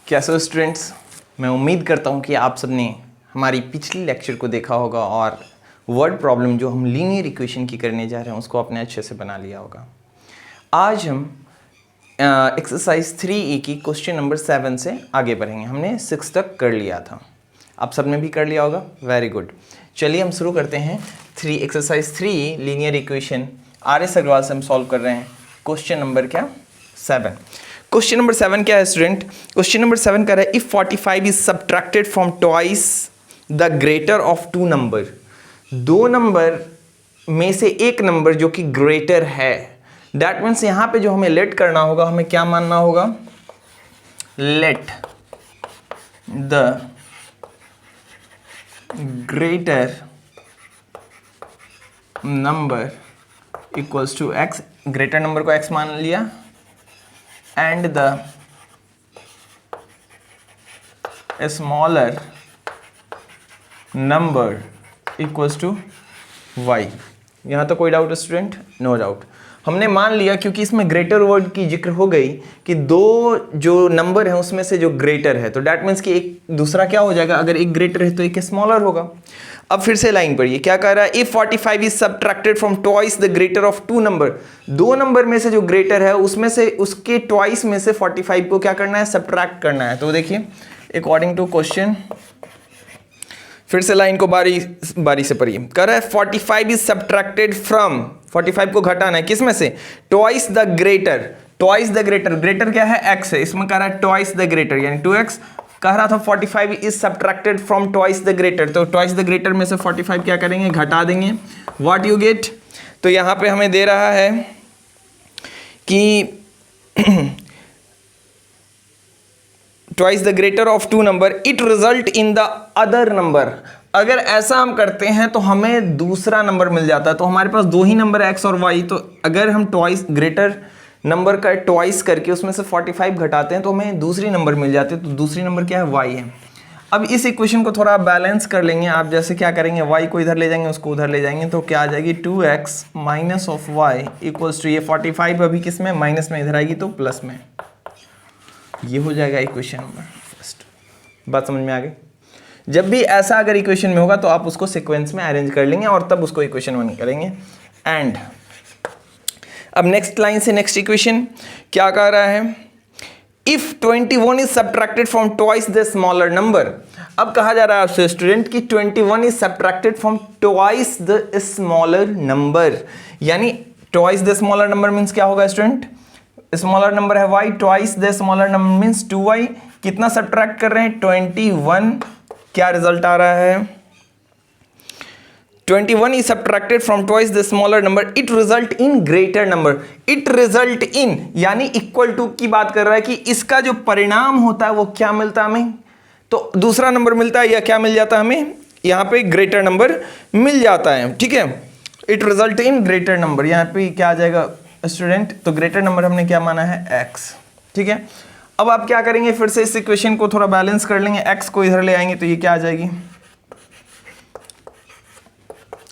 कैसे हो स्टूडेंट्स। मैं उम्मीद करता हूँ कि आप सबने हमारी पिछली लेक्चर को देखा होगा और वर्ड प्रॉब्लम जो हम लीनियर इक्वेशन की करने जा रहे हैं उसको आपने अच्छे से बना लिया होगा। आज हम एक्सरसाइज 3E की क्वेश्चन नंबर 7 से आगे बढ़ेंगे। हमने 6 तक कर लिया था, आप सबने भी कर लिया होगा। Very good. चलिए हम शुरू करते हैं। Exercise 3E linear equation RS Agrawal से हम सॉल्व कर रहे हैं। क्वेश्चन नंबर क्या? 7। क्वेश्चन नंबर 7 क्या है स्टूडेंट? क्वेश्चन नंबर 7 कह रहा है if 45 is subtracted from twice the greater of two number. दो नंबर में से एक नंबर जो कि ग्रेटर है, दैट मीन्स यहां पे जो हमें लेट करना होगा, हमें क्या मानना होगा? Let the greater number equals to x। Greater number को x मान लिया and the smaller number equals to y। यहाँ तो कोई डाउट है स्टूडेंट? No doubt. हमने मान लिया क्योंकि इसमें ग्रेटर वर्ड की जिक्र हो गई कि दो जो नंबर है उसमें से जो ग्रेटर है, तो डैट मीन्स कि एक दूसरा क्या हो जाएगा? अगर एक ग्रेटर है तो एक स्मॉलर होगा। अब फिर से लाइन पढ़िए, क्या कह रहा है? If 45 is subtracted from twice the greater of two number. दो नंबर में से जो ग्रेटर है उसमें से उसके ट्वाइस में से 45 को क्या करना है? सब्ट्रैक्ट करना है। तो देखिए अकॉर्डिंग टू क्वेश्चन, फिर से लाइन को बारी बारी से पढ़िए। कह रहा है 45 इज सब्ट्रैक्टेड फ्रॉम, 45 को घटाना है किस में से? Twice the greater. Twice the greater, greater क्या है? x है। इसमें कह रहा है ट्वाइस द ग्रेटर यानी 2x। कह रहा था 45 is subtracted from twice the greater, तो ट्वाइस द ग्रेटर में से 45 क्या करेंगे? घटा देंगे। What you get? तो यहां पे हमें दे रहा है कि twice the greater of two number it result in the other number. अगर ऐसा हम करते हैं तो हमें दूसरा नंबर मिल जाता है। तो हमारे पास दो ही नंबर है x और y, तो अगर हम ट्वाइस ग्रेटर नंबर का ट्वाइस करके उसमें से 45 घटाते हैं तो हमें दूसरी नंबर मिल जाती है। तो दूसरी नंबर क्या है? y है। अब इस इक्वेशन को थोड़ा बैलेंस कर लेंगे आप। जैसे क्या करेंगे? y को इधर ले जाएंगे, उसको उधर ले जाएंगे, तो क्या आ जाएगी? 2x minus of y equals to, ये 45 अभी किस में? माइनस में, इधर आएगी तो प्लस में। ये हो जाएगा इक्वेशन नंबर फर्स्ट। बात समझ में आ गई? जब भी ऐसा अगर इक्वेशन में होगा तो आप उसको सीक्वेंस में अरेंज कर लेंगे और तब उसको इक्वेशन 1 करेंगे। एंड अब नेक्स्ट लाइन से नेक्स्ट इक्वेशन क्या कह रहा है? If 21 is subtracted from twice the smaller number. अब कहा जा रहा है आपसे स्टूडेंट कि 21 is subtracted from twice the smaller number, यानी twice the smaller number means क्या होगा स्टूडेंट? स्मॉलर नंबर है y, twice the smaller number means 2y। कितना सब्ट्रैक्ट कर रहे हैं? 21। क्या रिजल्ट आ रहा है? 21 is subtracted from twice the smaller number, it result in greater number। it result in यानी इक्वल टू की बात कर रहा है कि इसका जो परिणाम होता है वो क्या मिलता है हमें? तो दूसरा नंबर मिलता है या क्या मिल जाता है हमें? यहाँ पे ग्रेटर नंबर मिल जाता है। ठीक है, it result in greater number. यहाँ पे क्या आ जाएगा स्टूडेंट? तो ग्रेटर नंबर हमने क्या माना है? x। ठीक है, अब आप क्या करेंगे? फिर से इस इक्वेशन को थोड़ा बैलेंस कर लेंगे। x को इधर ले आएंगे तो ये क्या आ जाएगी,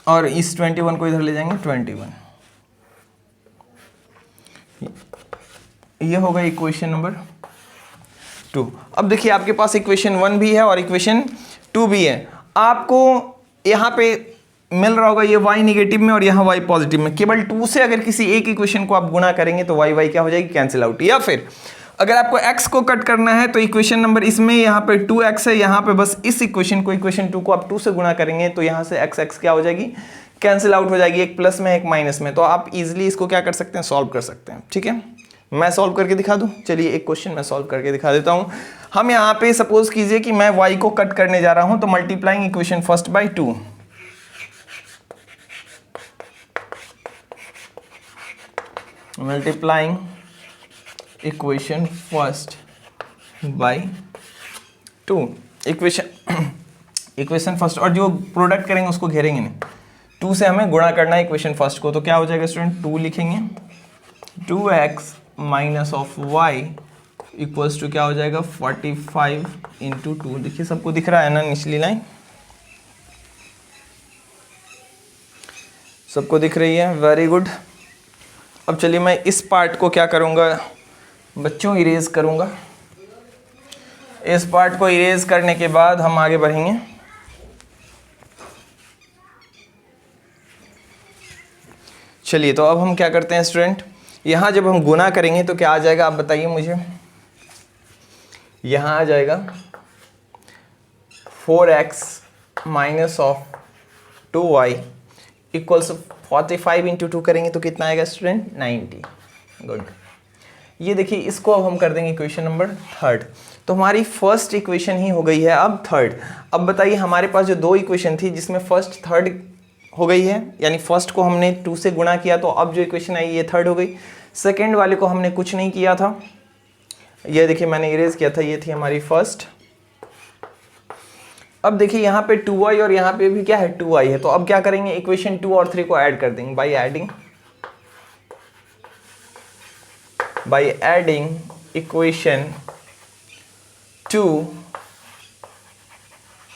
और इस 21 को इधर ले जाएंगे 21। ये होगा इक्वेशन नंबर 2। अब देखिए आपके पास इक्वेशन 1 भी है और इक्वेशन 2 भी है। आपको यहाँ पे मिल रहा होगा ये y नेगेटिव में और यहाँ y पॉजिटिव में। केवल 2 से अगर किसी एक इक्वेशन को आप गुणा करेंगे तो y क्या हो जाएगी? Cancel out. या फिर अगर आपको x को कट करना है तो इक्वेशन नंबर इसमें यहाँ पे 2x है, यहाँ पे बस इस इक्वेशन को, इक्वेशन 2 को आप 2 से गुणा करेंगे तो यहाँ से x क्या हो जाएगी? कैंसिल आउट हो जाएगी। एक प्लस में एक माइनस में। तो आप इजीली इसको क्या कर सकते हैं? सॉल्व कर सकते हैं। ठीक है, मैं सॉल्व करके दिखा दूं। चलिए एक क्वेश्चन मैं सॉल्व करके दिखा देता हूं। हम यहाँ पे सपोज कीजिए कि मैं y को कट करने जा रहा हूं, तो multiplying equation first by 2, multiplying equation first by 2, equation first, और जो प्रोडक्ट करेंगे उसको घेरेंगे नहीं। 2 से हमें गुणा करना है इक्वेशन फर्स्ट को, तो क्या हो जाएगा स्टूडेंट? 2 लिखेंगे, 2x minus of y equals to क्या हो जाएगा? 45 इंटू 2। देखिए सबको दिख रहा है ना निचली लाइन? सबको दिख रही है? Very good. अब चलिए मैं इस पार्ट को क्या करूँगा बच्चों? इरेज करूँगा। इस पार्ट को इरेज करने के बाद हम आगे बढ़ेंगे। चलिए, तो अब हम क्या करते हैं स्टूडेंट, यहाँ जब हम गुना करेंगे तो क्या आ जाएगा आप बताइए मुझे। यहाँ आ जाएगा 4x minus of 2y equals 45 into 2 करेंगे तो कितना आएगा स्टूडेंट, 90। गुड। ये देखिए, इसको अब हम कर देंगे इक्वेशन नंबर थर्ड। तो हमारी फर्स्ट इक्वेशन ही हो गई है अब थर्ड। अब बताइए, हमारे पास जो दो इक्वेशन थी जिसमें फर्स्ट थर्ड हो गई है, यानी फर्स्ट को हमने 2 से गुणा किया तो अब जो इक्वेशन आई ये थर्ड हो गई। सेकेंड वाले को हमने कुछ नहीं किया था, ये देखिए मैंने इरेज किया था, ये थी हमारी फर्स्ट। अब देखिए यहाँ पे 2y और यहाँ पे भी क्या है 2y है, तो अब क्या करेंगे, इक्वेशन 2 और 3 को ऐड कर देंगे बाय एडिंग इक्वेशन 2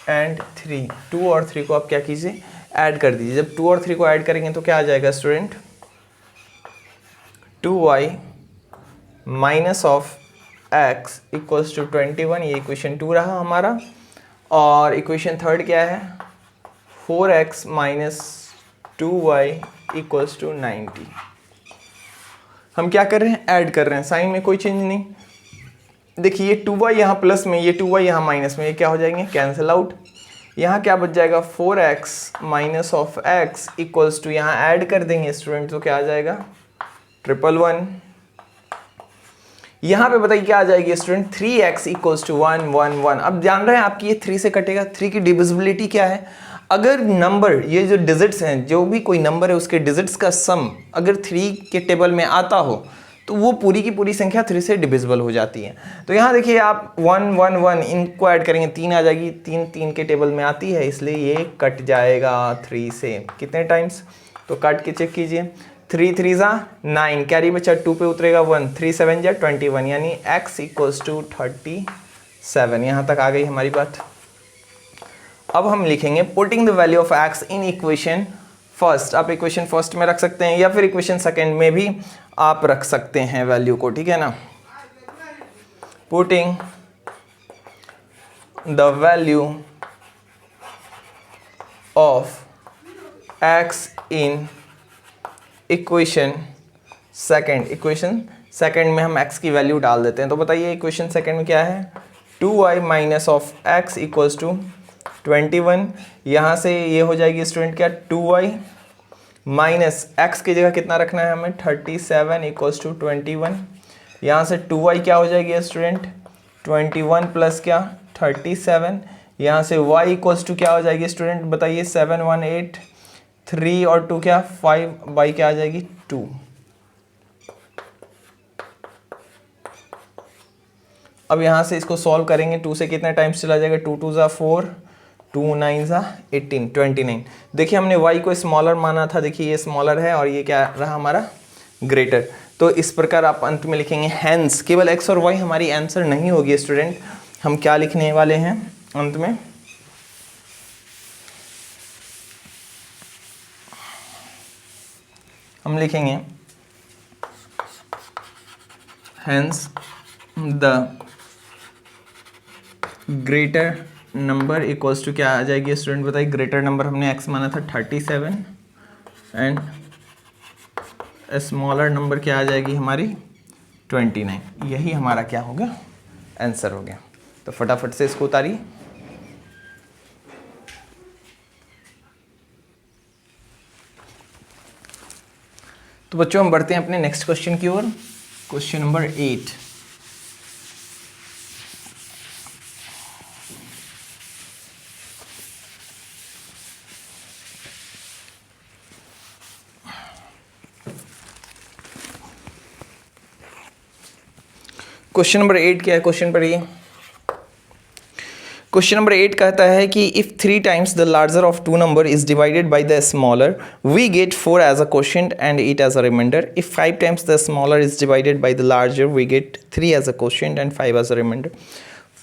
एंड 3। 2 और 3 को आप क्या कीजिए, ऐड कर दीजिए। जब 2 और 3 को ऐड करेंगे तो क्या आ जाएगा student, 2y minus of x equals to 21। ये इक्वेशन 2 रहा हमारा। और इक्वेशन थर्ड क्या है, 4x minus 2y equals to 90। हम क्या कर रहे हैं, ऐड कर रहे हैं, साइन में कोई चेंज नहीं। देखिए ये 2y यहाँ प्लस में, ये 2y यहाँ माइनस में, ये क्या हो जाएंगे, कैंसिल आउट। यहाँ क्या बच जाएगा, 4x minus of x equals to, यहाँ ऐड कर देंगे स्टूडेंट तो क्या आ जाएगा, 111। यहाँ पे बताइए क्या आ जाएगी स्टूडेंट, 3x इक्वल्स टू 111। अब जान रहे हैं आपकी ये 3 से कटेगा, 3 की डिविजिबिलिटी क्या है, अगर नंबर, ये जो डिजिट्स हैं, जो भी कोई नंबर है उसके डिजिट्स का सम अगर 3 के टेबल में आता हो तो वो पूरी की पूरी संख्या 3 से डिविजिबल हो जाती है। तो यहाँ देखिए आप 1 1 1 इनको ऐड करेंगे, 3 आ जाएगी, 3 3 के टेबल में आती है, इसलिए ये कट जाएगा 3 से। कितने टाइम्स, तो काट के चेक कीजिए, 3 3 जा 9, कैरी बचा 2 पे उतरेगा 1, 3 7 जा 21, यानी x इक्वल्स टू 37। यहाँ तक आ गई हमारी बात। अब हम लिखेंगे putting the value of x in equation first. आप इक्वेशन फर्स्ट में रख सकते हैं या फिर इक्वेशन सेकेंड में भी आप रख सकते हैं वैल्यू को, ठीक है ना। Putting the value of x in equation second. Equation second में हम x की वैल्यू डाल देते हैं। तो बताइए इक्वेशन सेकेंड में क्या है, 2y minus of x equals to 21। यहाँ से ये हो जाएगी स्टूडेंट क्या, 2y माइनस x की जगह कितना रखना है हमें, 37 इक्वल्स टू 21। यहाँ से 2y क्या हो जाएगी स्टूडेंट, 21 प्लस क्या 37। यहाँ से y इक्वल्स टू क्या हो जाएगी स्टूडेंट बताइए, 7 1 8 3 और 2 क्या 5, y क्या आ जाएगी 2। अब यहाँ से इसको सॉल्व करेंगे, 2 से कितने टाइम्स चला जाएगा, 2 2 ज़ा 4, 2 9 ज़ा 18, 29। देखिए हमने y को स्मॉलर माना था, देखिए ये स्मॉलर है और ये क्या रहा हमारा ग्रेटर। तो इस प्रकार आप अंत में लिखेंगे हैंस, केवल x और y हमारी आंसर नहीं होगी स्टूडेंट, हम क्या लिखने वाले हैं अंत में, हम लिखेंगे hence the greater number equals to क्या आ जाएगी स्टूडेंट बताइए, ग्रेटर नंबर हमने x माना था 37 एंड स्मॉलर नंबर क्या आ जाएगी हमारी 29। यही हमारा क्या हो गया, आंसर हो गया। तो फटाफट से इसको उतारिए। तो बच्चों हम बढ़ते हैं अपने नेक्स्ट क्वेश्चन की ओर, क्वेश्चन नंबर 8। क्वेश्चन नंबर 8 क्या है, क्वेश्चन पढ़िए। क्वेश्चन नंबर 8 कहता है कि if 3 times the larger of 2 number is divided by the smaller we get 4 as a quotient and 8 as a reminder. If 5 times the smaller is divided by the larger we get 3 as a quotient and 5 as a reminder.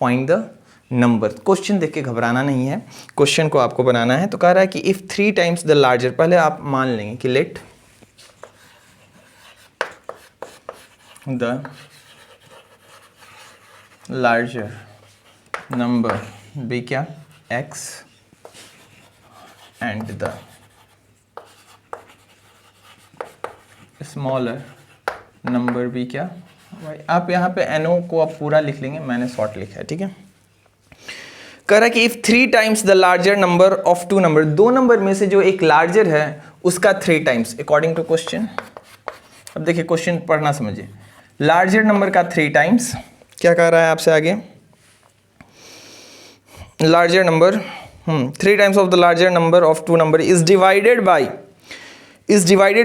Find the number. Question देख के घबराना नहीं है, question को आपको बनाना है। तो कह रहा है कि इफ 3 टाइम्स द लार्जर, पहले आप मान लेंगे कि let the larger number be क्या x and the smaller number be क्या y। आप यहाँ पे NO को आप पूरा लिख लेंगे, मैंने शॉर्ट लिखा है, ठीक है। कह रहा है कि if 3 times the larger number of 2 number, दो नंबर में से जो एक लार्जर है उसका 3 टाइम्स अकॉर्डिंग टू क्वेश्चन। अब देखिए क्वेश्चन पढ़ना समझिए, लार्जर नंबर का 3 टाइम्स, क्या कह रहा है आपसे आगे, larger number 3 times of the larger number of 2 number is divided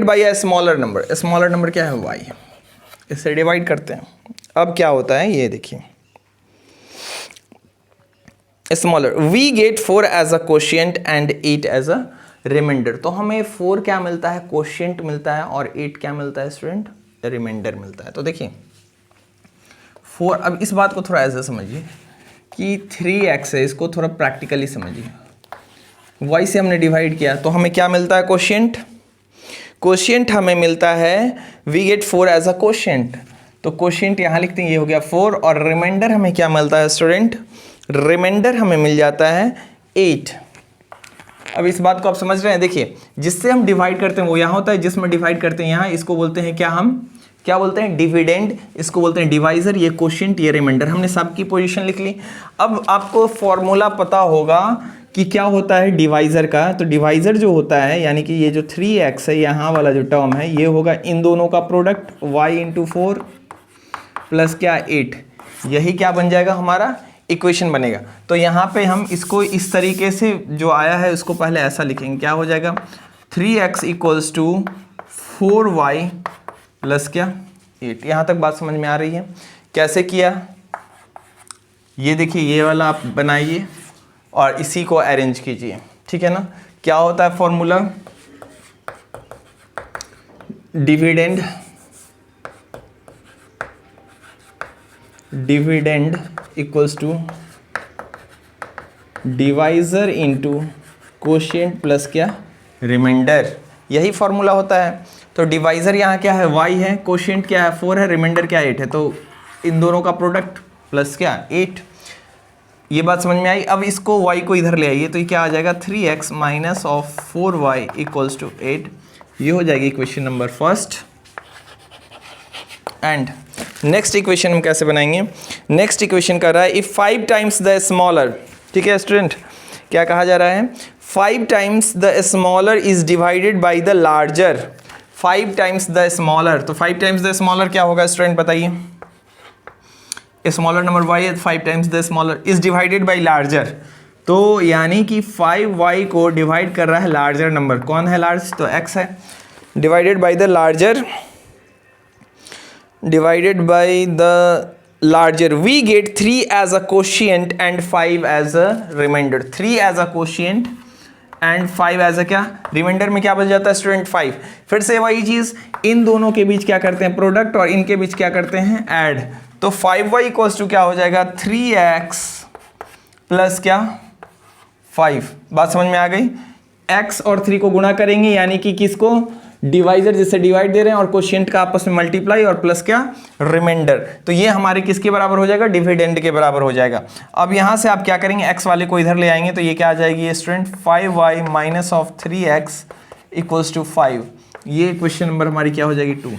by a smaller number. Smaller number क्या है y, इससे डिवाइड करते हैं। अब क्या होता है ये देखिए, smaller we get 4 as a quotient and 8 as a reminder. तो हमें 4 क्या मिलता है, क्वोशिएंट मिलता है, और 8 क्या मिलता है स्टूडेंट, रिमाइंडर मिलता है। तो देखिए 4, अब इस बात को थोड़ा ऐसे समझिए कि 3x है, इसको थोड़ा प्रैक्टिकली समझिए। y से हमने डिवाइड किया तो हमें क्या मिलता है, क्वोशिएंट हमें मिलता है, we get 4 as a quotient. तो क्वोशिएंट यहाँ लिखते हैं, ये हो गया 4, और रिमाइंडर हमें क्या मिलता है स्टूडेंट, रिमाइंडर हमें मिल जाता है 8। अब इस बात को आप समझ रहे हैं, देखिए जिससे हम डिवाइड करते हैं वो यहाँ होता है, जिसमें डिवाइड करते हैं यहाँ, इसको बोलते हैं क्या, हम क्या बोलते हैं, डिविडेंड, इसको बोलते हैं डिवाइजर, ये क्वोशिएंट, ये रिमाइंडर। हमने सबकी पोजीशन लिख ली। अब आपको फॉर्मूला पता होगा कि क्या होता है डिवाइजर का। तो डिवाइजर जो होता है, यानी कि ये जो 3x है, यहाँ वाला जो टर्म है, ये होगा इन दोनों का प्रोडक्ट, y इंटू 4 प्लस क्या 8, यही क्या बन जाएगा, हमारा इक्वेशन बनेगा। तो यहाँ पे हम इसको इस तरीके से जो आया है उसको पहले ऐसा लिखेंगे, क्या हो जाएगा, 3x equals to 4y plus क्या 8। यहाँ तक बात समझ में आ रही है। कैसे किया, ये देखिए, ये वाला आप बनाइए और इसी को अरेंज कीजिए, ठीक है ना। क्या होता है formula, dividend equals to divisor into quotient plus क्या रिमाइंडर, यही फॉर्मूला होता है। तो डिवाइजर यहाँ क्या है, y है, क्वोशिएंट क्या है 4 है, रिमाइंडर क्या 8 है, तो इन दोनों का प्रोडक्ट प्लस क्या 8। ये बात समझ में आई। अब इसको y को इधर ले आइए तो ये क्या आ जाएगा, 3x minus of 4y equals to 8। ये हो जाएगी equation number first. And next equation हम कैसे बनाएंगे, नेक्स्ट इक्वेशन कर रहा है इफ 5 टाइम्स द स्मॉलर, ठीक है स्टूडेंट, क्या कहा जा रहा है, 5 times the smaller is divided by the larger, 5 times the smaller. तो 5 टाइम्स द स्मॉलर क्या होगा स्टूडेंट बताइए, स्मॉलर नंबर y है, 5 times the smaller is divided bye larger. तो यानी कि 5y को डिवाइड कर रहा है लार्जर नंबर, कौन है लार्ज, तो x है, divided by the larger, divided by the larger we get 3 as a quotient and 5 as a remainder, 3 as a quotient and 5 as a क्या रिमाइंडर में क्या बच जाता है स्टूडेंट 5। फिर से वही चीज, इन दोनों के बीच क्या करते हैं प्रोडक्ट, और इनके बीच क्या करते हैं ऐड। तो 5y इक्वल्स टू क्या हो जाएगा 3x प्लस क्या 5। बात समझ में आ गई, x और 3 को गुणा करेंगे, यानी कि किसको, डिवाइजर जिससे डिवाइड दे रहे हैं, और क्वोशिएंट का आपस में मल्टीप्लाई, और प्लस क्या रिमाइंडर। तो ये हमारे किसके बराबर हो जाएगा, डिविडेंड के बराबर हो जाएगा। अब यहाँ से आप क्या करेंगे, x वाले को इधर ले आएंगे तो ये क्या आ जाएगी ये student 5y minus of 3x equals to 5। ये इक्वेशन नंबर हमारी क्या हो जाएगी 2।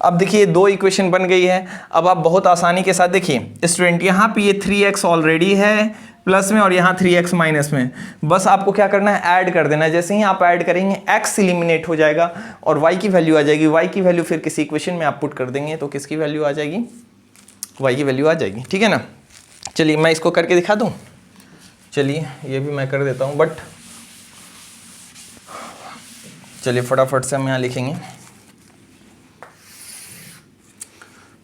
अब देखिए 2 इक्वेशन बन गई है। अब आप बहुत आसानी के साथ देखिए स्टूडेंट, यहाँ पे ये 3x ऑलरेडी है प्लस में, और यहाँ 3x माइनस में, बस आपको क्या करना है ऐड कर देना है। जैसे ही आप ऐड करेंगे x एलिमिनेट हो जाएगा और y की वैल्यू आ जाएगी, y की वैल्यू फिर किसी इक्वेशन में आप पुट कर देंगे तो किसकी वैल्यू आ जाएगी, y की वैल्यू आ जाएगी, ठीक है ना। चलिए मैं इसको करके दिखा दूँ, चलिए ये भी मैं कर देता हूँ, बट चलिए फटाफट से हम यहाँ लिखेंगे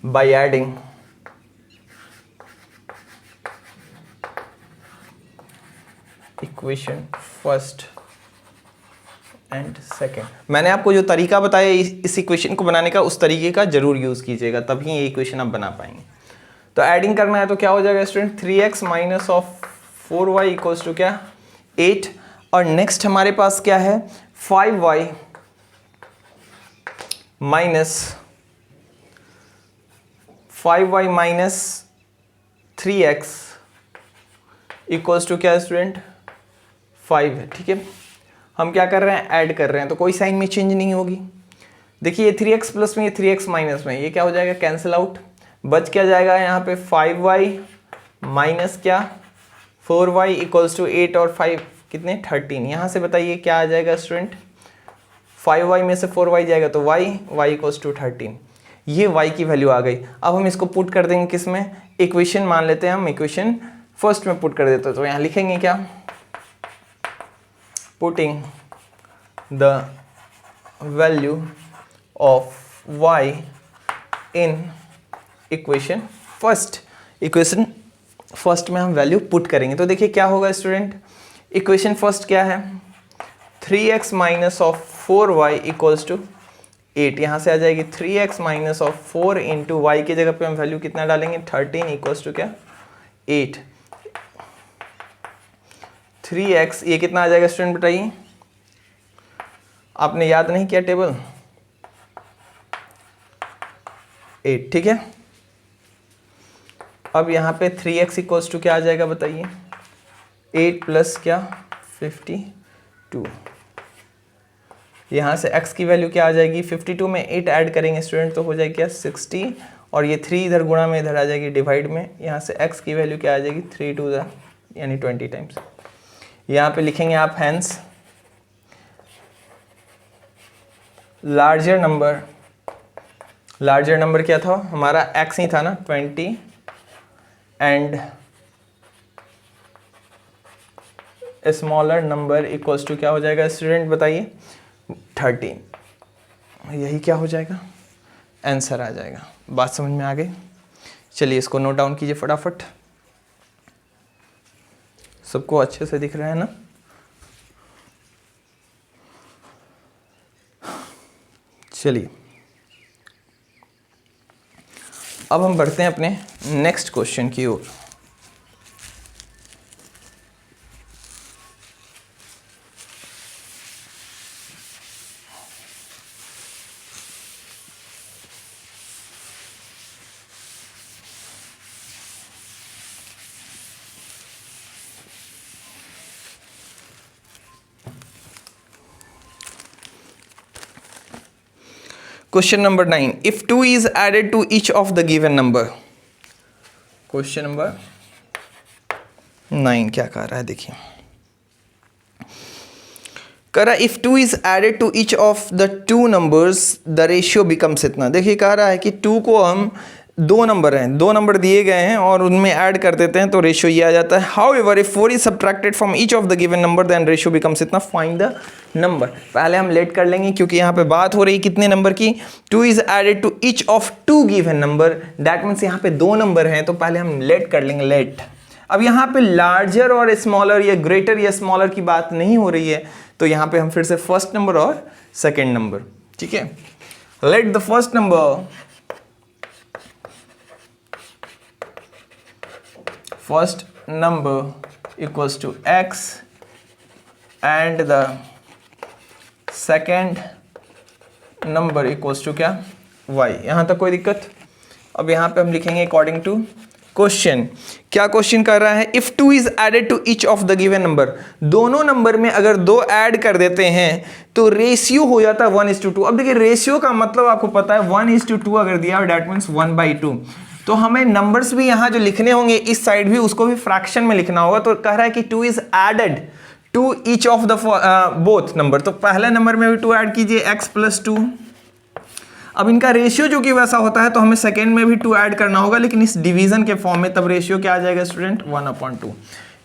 by adding equation first and second. मैंने आपको जो तरीका बताया इस इक्वेशन को बनाने का, उस तरीके का जरूर यूज कीजिएगा, तभी ये इक्वेशन आप बना पाएंगे। तो एडिंग करना है तो क्या हो जाएगा student 3x minus of 4y equals to क्या 8, और नेक्स्ट हमारे पास क्या है 5y minus 3x equals to क्या स्टूडेंट 5 है। ठीक है, हम क्या कर रहे हैं, ऐड कर रहे हैं, तो कोई साइन में चेंज नहीं होगी। देखिए ये 3x प्लस में, ये 3x माइनस में, ये क्या हो जाएगा, कैंसिल आउट। बच क्या जाएगा यहाँ पे 5y माइनस क्या 4y इक्वल्स टू 8 और 5 कितने 13। यहाँ से बताइए क्या आ जाएगा स्टूडेंट, 5y में से 4y जाएगा तो y इक्वल्स टू 13। ये y की वैल्यू आ गई। अब हम इसको पुट कर देंगे किस में, इक्वेशन मान लेते हैं हम, इक्वेशन फर्स्ट में पुट कर देते हैं। तो यहाँ लिखेंगे क्या, putting the value of y in equation first. Equation first में हम वैल्यू पुट करेंगे तो देखिए क्या होगा स्टूडेंट, इक्वेशन फर्स्ट क्या है, 3x minus of 4y equals to 8। यहाँ से आ जाएगी 3x minus of 4 into Y की जगह पे हम वैल्यू कितना डालेंगे 13 इक्वल्स टू क्या 8। 3x ये कितना आ जाएगा स्टूडेंट बताइए, आपने याद नहीं किया टेबल, 8। ठीक है, अब यहाँ पे 3x इक्वल्स टू क्या आ जाएगा बताइए, 8 प्लस क्या 52। यहाँ से x की वैल्यू क्या आ जाएगी, 52 में 8 ऐड करेंगे स्टूडेंट तो हो जाएगी क्या 60, और ये 3 इधर गुणा में इधर आ जाएगी डिवाइड में। यहाँ से x की वैल्यू क्या आ जाएगी 3 टू द यानी 20 टाइम्स। यहाँ पे लिखेंगे आप हैंस लार्जर नंबर क्या था हमारा, x ही था ना 20 and smaller number equals to क्या हो जाएगा स्टूडेंट बताइए 13। यही क्या हो जाएगा, आंसर आ जाएगा। बात समझ में आ गई, चलिए इसको नोट डाउन कीजिए फटाफट। सबको अच्छे से दिख रहा है ना, चलिए अब हम बढ़ते हैं अपने नेक्स्ट क्वेश्चन की ओर। Question number 9. If 2 is added to each of the given number. Question number 9 क्या कह रहा है देखिए, कह रहा है if 2 is added to each of the two numbers the ratio becomes इतना। देखिए कह रहा है कि 2 को हम दो नंबर दिए गए हैं और उनमें ऐड कर देते हैं तो रेशियो ये आ जाता है। However, if 4 is subtracted from each of the given number then ratio becomes इतना। फाइंड द नंबर, पहले हम लेट कर लेंगे क्योंकि यहाँ पे बात हो रही कितने नंबर की, 2 is added to each of two given number, that means यहाँ पे दो नंबर हैं तो पहले हम लेट कर लेंगे, लेट। अब यहाँ पे लार्जर और स्मॉलर या ग्रेटर या स्मॉलर की बात नहीं हो रही है तो यहाँ पे हम फिर से फर्स्ट नंबर और सेकेंड नंबर, ठीक है। Late the first number equals to x and the second number equals to क्या y। यहाँ तक कोई दिक्कत। अब यहाँ पे हम लिखेंगे अकॉर्डिंग टू क्वेश्चन। क्या क्वेश्चन कर रहा है, if 2 is added to each of the given number, दोनों नंबर में अगर दो ऐड कर देते हैं तो रेशियो हो जाता है 1:2। अब देखिए रेशियो का मतलब आपको पता है 1:2 अगर दिया दैट मीन्स 1/2, तो हमें नंबर्स भी यहाँ जो लिखने होंगे इस साइड भी उसको भी फ्रैक्शन में लिखना होगा। तो कह रहा है कि 2 is added to each of the both number, तो पहले नंबर में भी 2 ऐड कीजिए x + 2। अब इनका रेशियो जो कि वैसा होता है तो हमें सेकेंड में भी 2 ऐड करना होगा, लेकिन इस डिवीजन के फॉर्म में, तब रेशियो क्या आ जाएगा स्टूडेंट 1/2।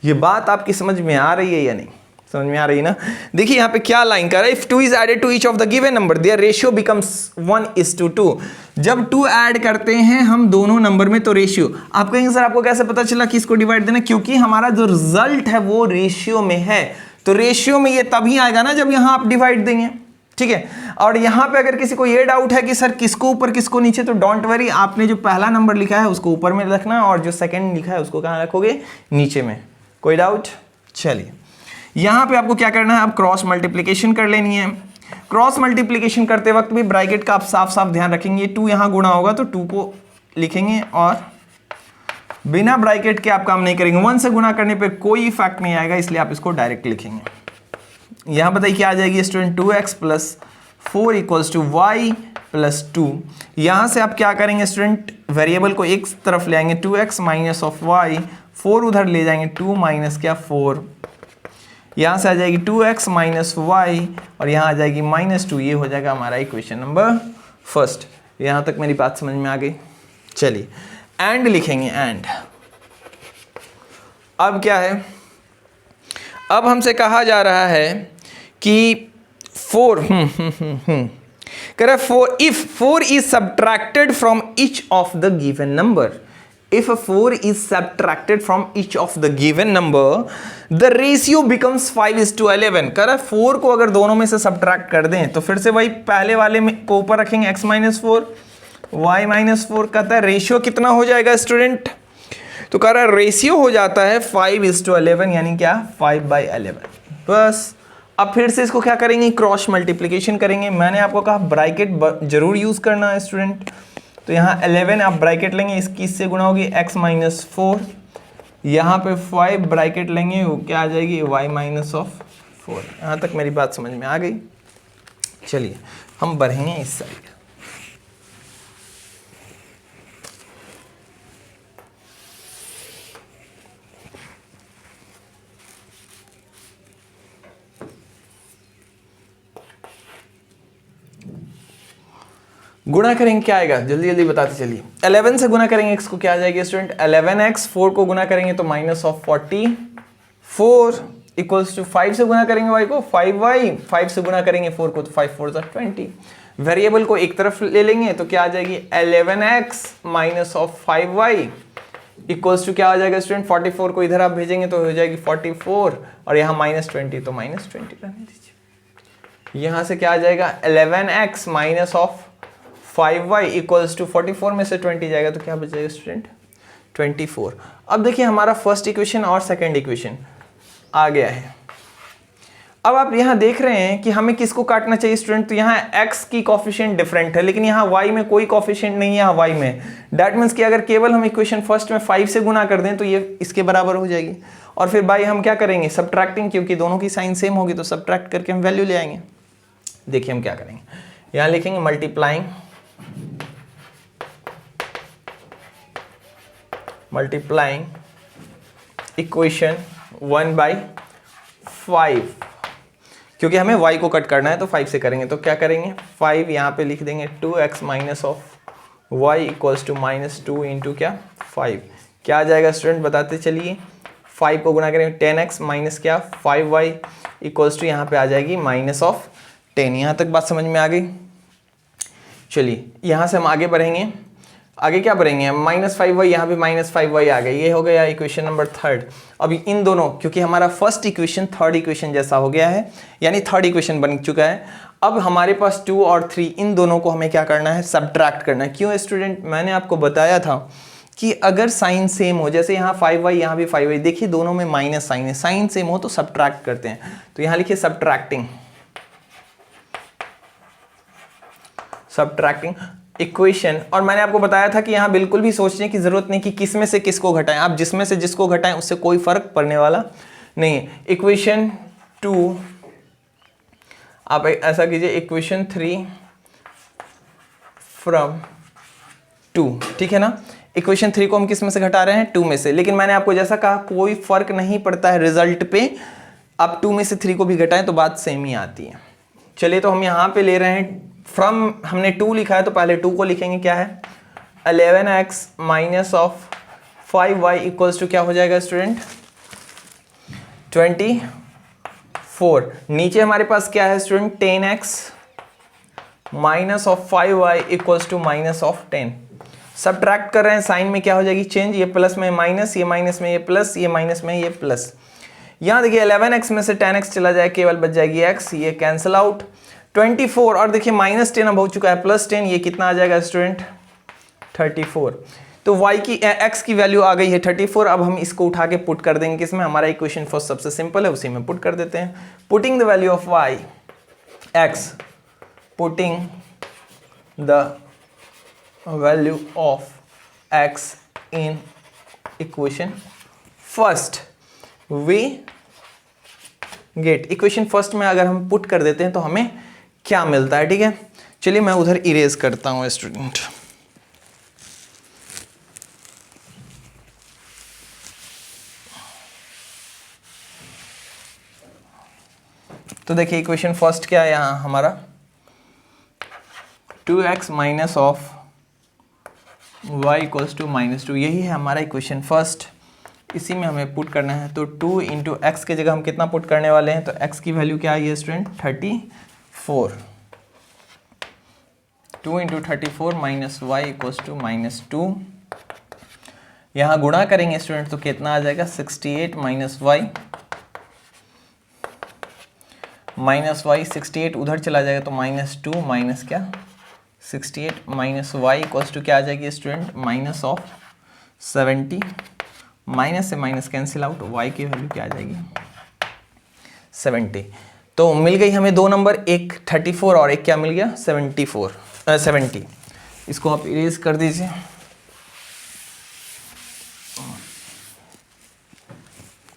ये बात आपकी समझ में आ रही है या नहीं, समझ में आ रही है ना। देखिए यहाँ पे क्या लाइन कर रहा है, if 2 is added to each of the given number their ratio becomes 1:2। जब 2 ऐड करते हैं हम दोनों नंबर में तो रेशियो, आप कहेंगे सर आपको कैसे पता चला कि इसको डिवाइड देना, क्योंकि हमारा जो रिजल्ट है वो रेशियो में है, तो रेशियो में ये तभी आएगा ना जब यहाँ आप डिवाइड देंगे, ठीक है। और यहाँ पे अगर किसी को ये डाउट है कि सर किसको ऊपर किसको नीचे, तो डोंट वरी, आपने जो पहला नंबर लिखा है उसको ऊपर में रखना और जो सेकंड लिखा है उसको कहाँ रखोगे, नीचे में। कोई डाउट? चलिए यहाँ पे आपको क्या करना है, आप क्रॉस मल्टीप्लिकेशन कर लेनी है। क्रॉस मल्टीप्लिकेशन करते वक्त भी ब्रैकेट का आप साफ साफ ध्यान रखेंगे, 2 यहाँ गुणा होगा तो 2 को लिखेंगे और बिना ब्रैकेट के आप काम नहीं करेंगे, 1 से गुना करने पे कोई इफेक्ट नहीं आएगा, इसलिए आप इसको डायरेक्ट लिखेंगे। यहां बताइए क्या आ जाएगी student, 2x plus 4 equals to y plus 2। यहां से आप क्या करेंगे स्टूडेंट, वेरिएबल को एक तरफ ले आएंगे, 2x माइनस ऑफ वाई, 4 उधर ले जाएंगे, 2 माइनस क्या 4, यहां से आ जाएगी 2x माइनस वाई और यहां आ जाएगी -2। ये हो जाएगा हमारा इक्वेशन नंबर फर्स्ट। यहां तक मेरी बात समझ में आ गई। चलिए एंड लिखेंगे, एंड अब क्या है, अब हमसे कहा जा रहा है कि 4 कह रहा है 4 if 4 is subtracted from each of the given number, if 4 is subtracted from each of the given number the ratio becomes 5:11। कह रहा है 4 को अगर दोनों में से सब्ट्रैक्ट कर दें तो फिर से वही पहले वाले में को ऊपर रखेंगे, x माइनस 4 y माइनस 4। कहता है रेशियो कितना हो जाएगा स्टूडेंट, तो कह रहा है रेशियो हो जाता है 5:11, यानी क्या 5/11। बस अब फिर से इसको क्या करेंगे, क्रॉस मल्टीप्लिकेशन करेंगे। मैंने आपको कहा ब्रैकेट जरूर यूज करना है स्टूडेंट, तो यहाँ 11 आप ब्रैकेट लेंगे, इसकी इससे गुना होगी x माइनस 4, यहाँ पे 5 ब्रैकेट लेंगे, वो क्या आ जाएगी y माइनस ऑफ 4। यहाँ तक मेरी बात समझ में आ गई। चलिए हम बढ़ेंगे इस साइड। गुणा करेंगे क्या आएगा, जल्दी जल्दी बताते चलिए। 11 से गुना करेंगे x को, क्या आ जाएगी स्टूडेंट 11x, 4 को गुना करेंगे तो माइनस ऑफ 44 इक्वल्स टू 5 से गुना करेंगे y को 5y, 5 से गुना करेंगे 4 को तो 5 4 20। वेरिएबल को एक तरफ ले लेंगे तो क्या आ जाएगी 11x minus of 5y equals to क्या आ जाएगा स्टूडेंट 44 को इधर आप भेजेंगे तो हो जाएगी 44 और यहाँ -20 तो -20 रहने दीजिए। यहाँ से क्या आ जाएगा 11x minus of 5y equals to 44 में से 20 जाएगा तो क्या बच जाएगा स्टूडेंट 24। अब देखिए हमारा फर्स्ट इक्वेशन और सेकंड इक्वेशन आ गया है। अब आप यहाँ देख रहे हैं कि हमें किसको काटना चाहिए स्टूडेंट, तो यहाँ x की कोफिशिएंट डिफरेंट है लेकिन यहाँ y में कोई कोफिशिएंट नहीं है, यहाँ y में। दैट मीन्स कि अगर केवल हम इक्वेशन फर्स्ट में 5 से गुना कर दें तो ये इसके बराबर हो जाएगी, और फिर बाई हम क्या करेंगे सब्ट्रैक्टिंग, क्योंकि दोनों की साइन सेम होगी तो सब्ट्रैक्ट करके हम वैल्यू ले आएंगे। देखिए हम क्या करेंगे, यहाँ लिखेंगे मल्टीप्लाइंग इक्वेशन 1/5, क्योंकि हमें y को कट करना है तो 5 से करेंगे तो क्या करेंगे 5 यहाँ पे लिख देंगे 2x minus of y equals to -2 into क्या 5। क्या आ जाएगा स्टूडेंट बताते चलिए, 5 को गुना करेंगे 10x माइनस क्या 5y इक्वल्स टू यहाँ पे आ जाएगी माइनस ऑफ 10। यहाँ तक बात समझ में आ गई। चलिए यहाँ से हम आगे बढ़ेंगे, आगे क्या बढ़ेंगे -5y, यहाँ पे -5y आ गई, ये हो गया इक्वेशन नंबर थर्ड। अभी इन दोनों, क्योंकि हमारा फर्स्ट इक्वेशन थर्ड इक्वेशन जैसा हो गया है, यानी थर्ड इक्वेशन बन चुका है। अब हमारे पास 2 और 3 इन दोनों को हमें क्या करना है सब्ट्रैक्ट करना है। क्यों स्टूडेंट, मैंने आपको बताया था कि अगर साइन सेम हो, जैसे यहाँ 5y यहाँ भी 5y, देखिए दोनों में माइनस साइन है, साइन सेम हो तो सब्ट्रैक्ट करते हैं। तो यहाँ लिखिए सब्ट्रैक्टिंग इक्वेशन। और मैंने आपको बताया था कि यहाँ बिल्कुल भी सोचने की जरूरत नहीं कि किस में से किसको घटाएं, आप जिसमें से जिसको घटाएं उससे कोई फर्क पड़ने वाला नहीं है। इक्वेशन 2 आप ऐसा कीजिए, इक्वेशन 3 फ्रॉम 2, ठीक है ना। इक्वेशन 3 को हम किस में से घटा रहे हैं 2 में से, लेकिन मैंने आपको जैसा कहा कोई फर्क नहीं पड़ता है रिजल्ट पे, आप 2 में से 3 को भी घटाएं तो बात सेम ही आती है। चलिए तो हम यहाँ पे ले रहे हैं फ्रॉम, हमने 2 लिखा है तो पहले 2 को लिखेंगे, क्या है 11x minus of 5y equals to क्या हो जाएगा स्टूडेंट 24। नीचे हमारे पास क्या है student 10x minus of 5y equals to minus of 10। Subtract कर रहे हैं, साइन में क्या हो जाएगी चेंज, ये प्लस में माइनस, ये माइनस में ये प्लस, ये माइनस में ये प्लस। यहाँ देखिए 11x में से 10x चला जाए, केवल बच जाएगी x, ये कैंसिल आउट 24। और देखिए -10 अब हो चुका है +10, ये कितना आ जाएगा स्टूडेंट 34। तो y की x की वैल्यू आ गई है 34। अब हम इसको उठा के पुट कर देंगे किसमें, हमारा इक्वेशन फर्स्ट सबसे सिंपल है उसी में पुट कर देते हैं। Putting the value of y x, putting the value of x in equation first we get. Equation first में अगर हम पुट कर देते हैं तो हमें क्या मिलता है, ठीक है। चलिए मैं उधर इरेज करता हूं स्टूडेंट। तो देखिए इक्वेशन फर्स्ट क्या है यहां हमारा, 2x minus of y equals to -2, यही है हमारा इक्वेशन फर्स्ट। इसी में हमें पुट करना है। तो 2 इंटू एक्स की जगह हम कितना पुट करने वाले हैं, तो x की वैल्यू क्या आई है student, 34। 2 into 34 minus y equals to -2। यहाँ गुणा करेंगे स्टूडेंट तो कितना आ जाएगा, 68 माइनस वाई, माइनस वाई 68 उधर चला जाएगा तो -2 माइनस क्या 68 माइनस वाई इक्वल्स टू क्या आ जाएगी स्टूडेंट, माइनस ऑफ 70। माइनस से माइनस कैंसिल आउट, y की वैल्यू क्या आ जाएगी 70। तो मिल गई हमें दो नंबर, एक 34 और एक क्या मिल गया 70। इसको आप इरेज कर दीजिए।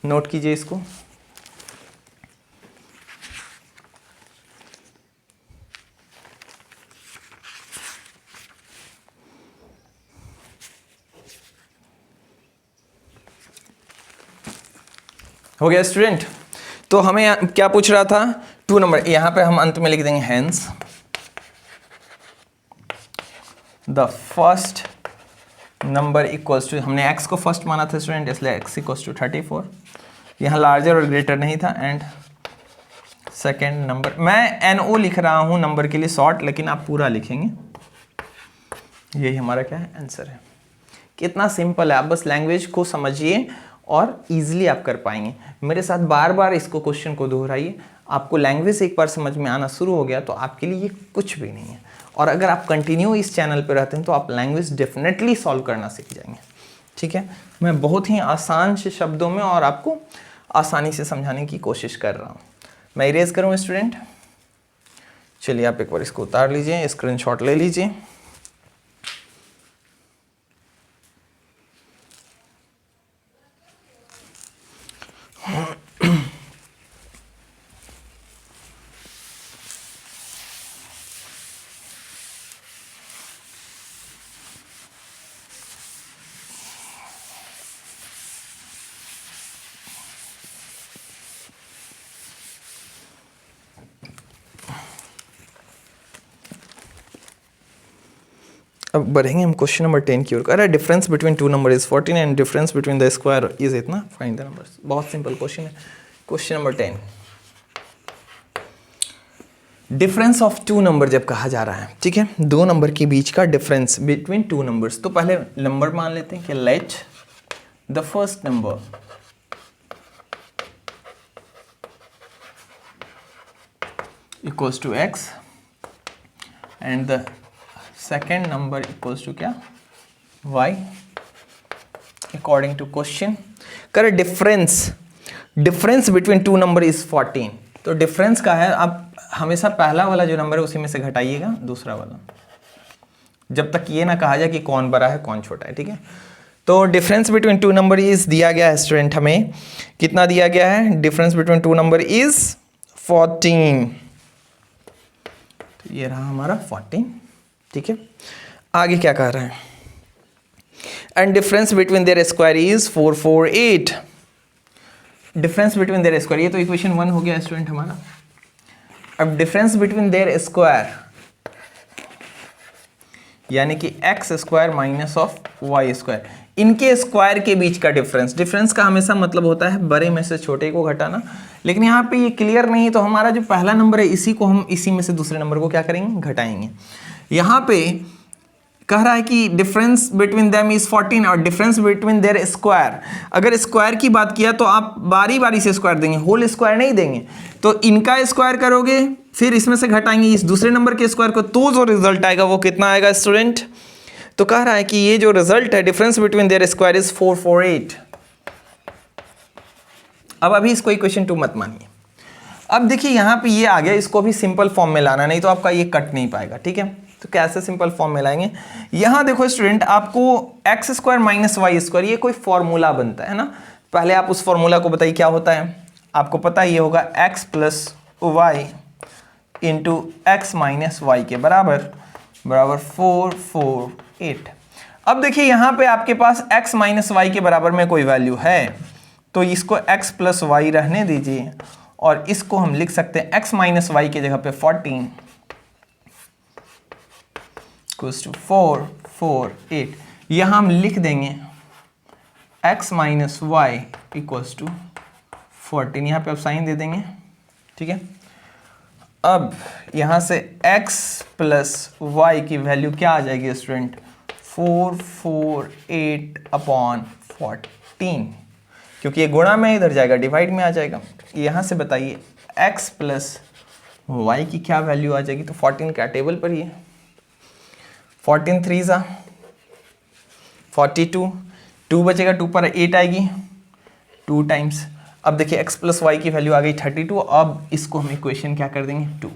नोट कीजिए इसको। हो गया स्टूडेंट। तो हमें क्या पूछ रहा था, 2 नंबर, यहां पे हम अंत में लिख देंगे hence the first number equals to, हमने x को फर्स्ट माना था स्टूडेंट इसलिए x इक्वल्स टू 34, यहाँ लार्जर और ग्रेटर नहीं था, एंड सेकेंड नंबर, मैं NO लिख रहा हूँ नंबर के लिए शॉर्ट, लेकिन आप पूरा लिखेंगे। यही हमारा क्या है, आंसर है। कितना सिंपल है, आप बस लैंग्वेज को समझिए और इजीली आप कर पाएंगे। मेरे साथ बार बार इसको क्वेश्चन को दोहराइए, आपको लैंग्वेज एक बार समझ में आना शुरू हो गया तो आपके लिए ये कुछ भी नहीं है। और अगर आप कंटिन्यू इस चैनल पर रहते हैं तो आप लैंग्वेज डेफिनेटली सॉल्व करना सीख जाएंगे, ठीक है। मैं बहुत ही आसान से शब्दों में और आपको आसानी से समझाने की कोशिश कर रहा हूँ। मैं इरेज करूँ स्टूडेंट, चलिए आप एक बार इसको उतार लीजिए, स्क्रीनशॉट ले लीजिए। अब बढ़ेंगे हम क्वेश्चन नंबर 10 की ओर। अरे difference between two number is 14 and difference between the square is इतना, फाइंड द नंबर्स। बहुत सिंपल क्वेश्चन है। Question number 10, difference of two number जब कहा जा रहा है, ठीक है, दो नंबर के बीच का डिफरेंस बिटवीन टू नंबर्स, तो पहले नंबर मान लेते हैं कि let the first number equals to x and the second number equals to क्या, y अकॉर्डिंग टू क्वेश्चन। कर difference between two number is 14। तो डिफरेंस का है, आप हमेशा पहला वाला जो नंबर है उसी में से घटाइएगा दूसरा वाला, जब तक ये ना कहा जाए कि कौन बड़ा है कौन छोटा है, ठीक है। तो difference between two number is दिया गया है स्टूडेंट, हमें कितना दिया गया है, difference between two number is 14। तो ये रहा हमारा 14, ठीक है। आगे क्या कह रहा है, and difference between their square is 448। Difference between their square, ये तो इक्वेशन 1 हो गया स्टूडेंट हमारा। अब डिफरेंस बिटवीन देयर स्क्वायर यानी कि x square minus of y square, इनके स्क्वायर के बीच का डिफरेंस। डिफरेंस का हमेशा मतलब होता है बड़े में से छोटे को घटाना, लेकिन यहाँ पे ये क्लियर नहीं, तो हमारा जो पहला नंबर है इसी को हम इसी में से दूसरे नंबर को क्या करेंगे, घटाएंगे। यहाँ पे कह रहा है कि डिफरेंस बिटवीन देम इज 14 और डिफरेंस बिटवीन देयर स्क्वायर। अगर स्क्वायर की बात किया तो आप बारी बारी से स्क्वायर देंगे, होल स्क्वायर नहीं देंगे। तो इनका स्क्वायर करोगे फिर इसमें से घटाएंगे इस दूसरे नंबर के स्क्वायर को, तो जो रिजल्ट आएगा वो कितना आएगा स्टूडेंट। तो कह रहा है कि ये जो रिजल्ट है difference between their square is 448। अब अभी इसको इक्वेशन 2 मत मानिए। अब देखिए यहाँ पे ये आ गया, इसको भी सिंपल फॉर्म में लाना, नहीं तो आपका ये कट नहीं पाएगा, ठीक है। तो कैसे सिंपल फॉर्म में लाएंगे? यहाँ देखो स्टूडेंट, आपको x square minus y square ये कोई फॉर्मूला बनता है ना। पहले आप उस फॉर्मूला को बताइए क्या होता है। आपको पता ही होगा x plus y into x minus y के बराबर 4 4 8। अब देखिए यहाँ पे आपके पास x माइनस वाई के बराबर में कोई वैल्यू है तो इसको x प्लस वाई रहने दीजिए और इसको हम लिख सकते हैं x माइनस वाई की जगह पे 14 इक्वल्स टू 4 4 8। यहाँ हम लिख देंगे x minus y equals to 14। यहाँ पे आप साइन दे देंगे, ठीक है। अब यहाँ से x प्लस वाई की वैल्यू क्या आ जाएगी स्टूडेंट? 4 4 8 अपॉन 14, क्योंकि ये गुणा में इधर जाएगा डिवाइड में आ जाएगा। यहाँ से बताइए x प्लस वाई की क्या वैल्यू आ जाएगी? तो 14 क्या टेबल पर ही है। 14 3 ज़ा 42, 2 बचेगा, 2 पर 8 आएगी 2 टाइम्स। अब देखिए x प्लस वाई की वैल्यू आ गई 32। अब इसको हम इक्वेशन क्या कर देंगे? 2।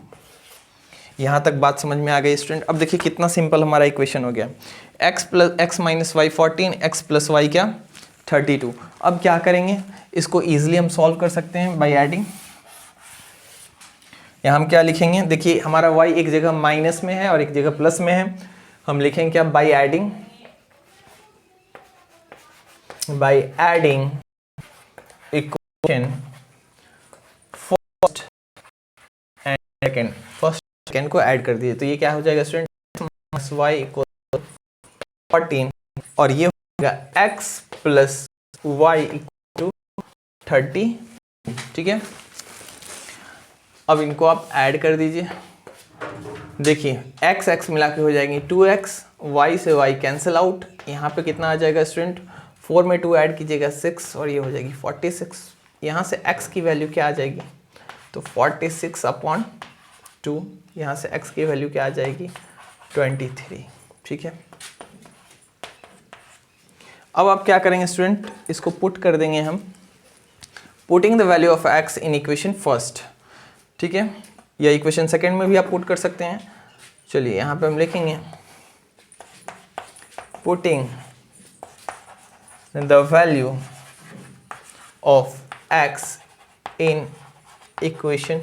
यहाँ तक बात समझ में आ गई स्टूडेंट? अब देखिए कितना सिंपल हमारा इक्वेशन हो गया। x minus y 14, x plus y क्या? 32। अब क्या करेंगे? इसको ईजिली हम सॉल्व कर सकते हैं बाय एडिंग। यहाँ हम क्या लिखेंगे? देखिए हमारा y एक जगह माइनस में है और एक जगह प्लस में है। हम लिखेंगे क्या? By adding equation first and second. First second को ऐड कर दिए तो ये क्या हो जाएगा स्टूडेंट? माइनस वाई इक्वल 14 और ये होगा x plus y equal to 30, ठीक है। अब इनको आप ऐड कर दीजिए। देखिए x x मिला के हो जाएंगे 2x, y से y कैंसिल आउट। यहाँ पे कितना आ जाएगा स्टूडेंट? 4 में 2 ऐड कीजिएगा 6 और ये हो जाएगी 46। यहाँ से x की वैल्यू क्या आ जाएगी? तो 46 अपॉन 2। यहाँ से x की वैल्यू क्या आ जाएगी? 23, ठीक है। अब आप क्या करेंगे स्टूडेंट? इसको पुट कर देंगे हम, putting the value of x in equation first, ठीक है, या इक्वेशन सेकंड में भी आप पुट कर सकते हैं। चलिए यहाँ पे हम लिखेंगे putting the value of x in equation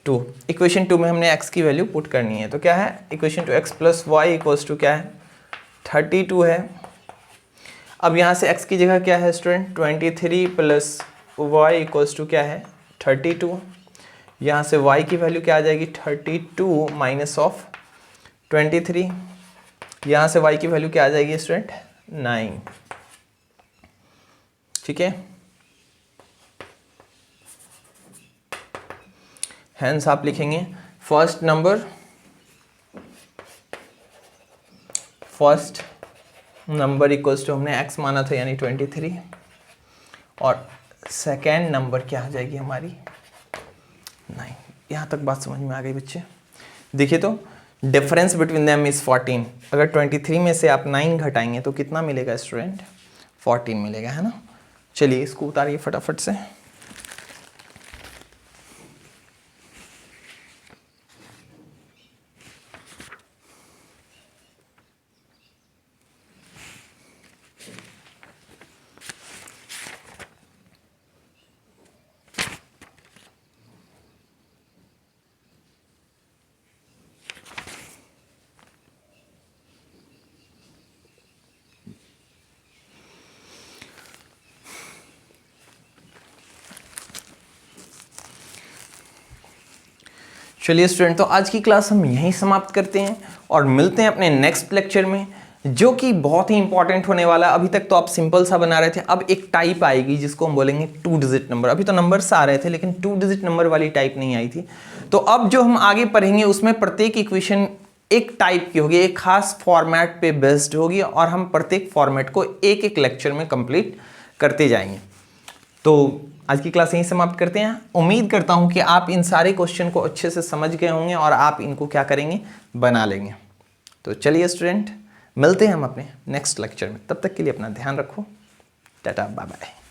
2। Equation 2 में हमने x की वैल्यू पुट करनी है तो क्या है? Equation 2 x plus y equals to क्या है? 32 है। अब यहाँ से x की जगह क्या है student? 23 plus y equals to क्या है? 32। यहाँ से y की वैल्यू क्या आ जाएगी? 32 माइनस ऑफ 23। यहाँ से y की वैल्यू क्या आ जाएगी स्टूडेंट? 9, ठीक है। हेंस आप लिखेंगे फर्स्ट नंबर इक्वल्स टू हमने x माना था यानी 23 और सेकेंड नंबर क्या आ जाएगी हमारी? 9। यहाँ तक बात समझ में आ गई बच्चे? देखिए तो डिफरेंस बिटवीन देम इज 14। अगर 23 में से आप 9 घटाएंगे तो कितना मिलेगा स्टूडेंट? 14 मिलेगा, है ना। चलिए इसको उतारिए फटाफट से। चलिए स्टूडेंट, तो आज की क्लास हम यहीं समाप्त करते हैं और मिलते हैं अपने नेक्स्ट लेक्चर में, जो कि बहुत ही इंपॉर्टेंट होने वाला है। अभी तक तो आप सिंपल सा बना रहे थे, अब एक टाइप आएगी जिसको हम बोलेंगे 2 डिजिट नंबर। अभी तो नंबर्स आ रहे थे लेकिन 2 डिजिट नंबर वाली टाइप नहीं आई थी। तो अब जो हम आगे पढ़ेंगे उसमें प्रत्येक इक्वेशन एक टाइप की होगी, एक खास फॉर्मेट पे बेस्ड होगी और हम प्रत्येक फॉर्मेट को एक एक लेक्चर में कंप्लीट करते जाएंगे। तो आज की क्लास यहीं समाप्त करते हैं। उम्मीद करता हूं कि आप इन सारे क्वेश्चन को अच्छे से समझ गए होंगे और आप इनको क्या करेंगे? बना लेंगे। तो चलिए स्टूडेंट, मिलते हैं हम अपने नेक्स्ट लेक्चर में। तब तक के लिए अपना ध्यान रखो। Tata, bye bye.